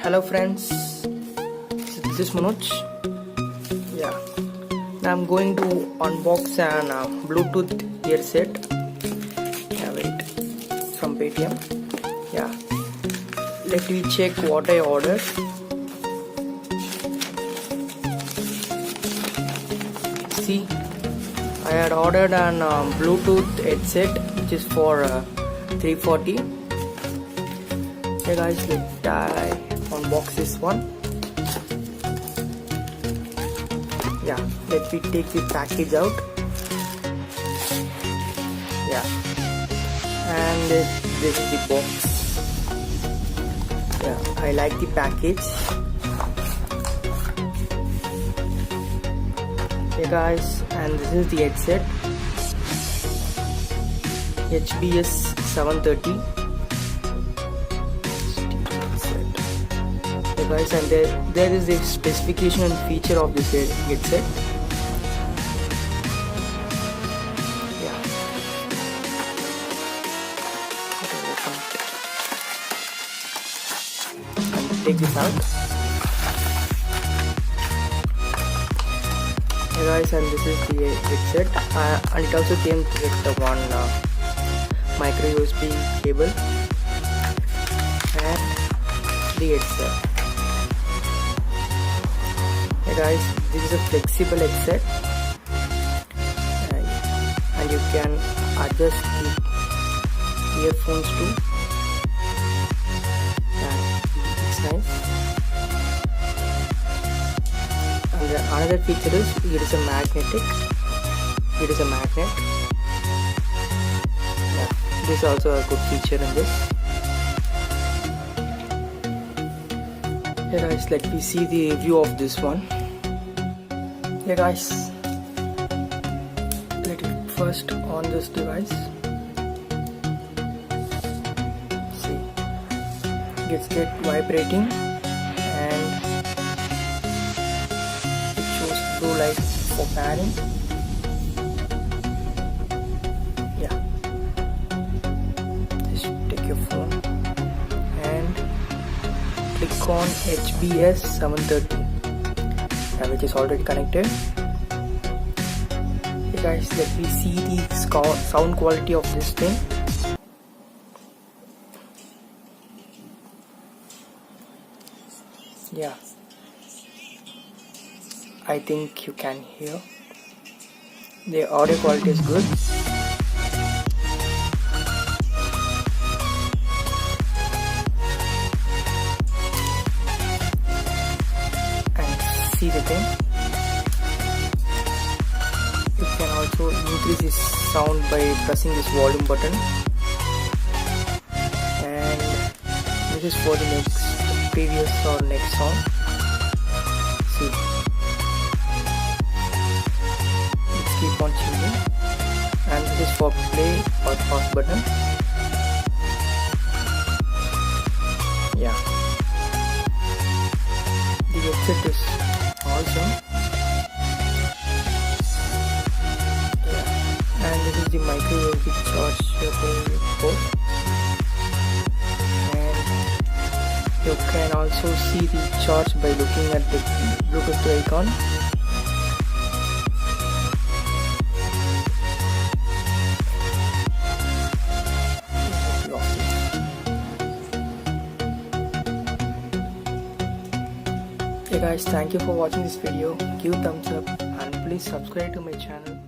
Hello friends, this is Manoj. Yeah, now I'm going to unbox an Bluetooth earset. Yeah, wait, from Paytm. Yeah, let me check what I ordered. See, I had ordered an Bluetooth headset which is for 340. Hey guys, let's unbox this one. Yeah, let me take the package out. Yeah, and this is the box. Yeah, I like the package. Hey guys, and this is the headset HBS-730. Hey guys, and there is the specification and feature of this headset. Yeah. And take this out. Hey guys, and this is the headset, and it also came with the one micro USB cable and the headset. Hey guys, this is a flexible headset and you can adjust the earphones too. It's nice. And another feature is it is a magnet. Yeah, this is also a good feature in this. Hey guys, let me see the review of this one. Hey guys, let me first on this device. See, it gets vibrating and it shows blue light for pairing. Yeah, just take your phone and click on HBS-730, which is already connected. Hey guys, let me see the sound quality of this thing. Yeah, I think you can hear. The audio quality is good. See the thing. You can also increase this sound by pressing this volume button, and this is for the next previous or next song. See, let's keep on changing, and this is for play or pause button. Yeah, the headset is awesome. Yeah, and this is the micro USB charger port, and you can also see the charge by looking at the Bluetooth icon. Hey guys, thank you for watching this video. Give thumbs up and please subscribe to my channel.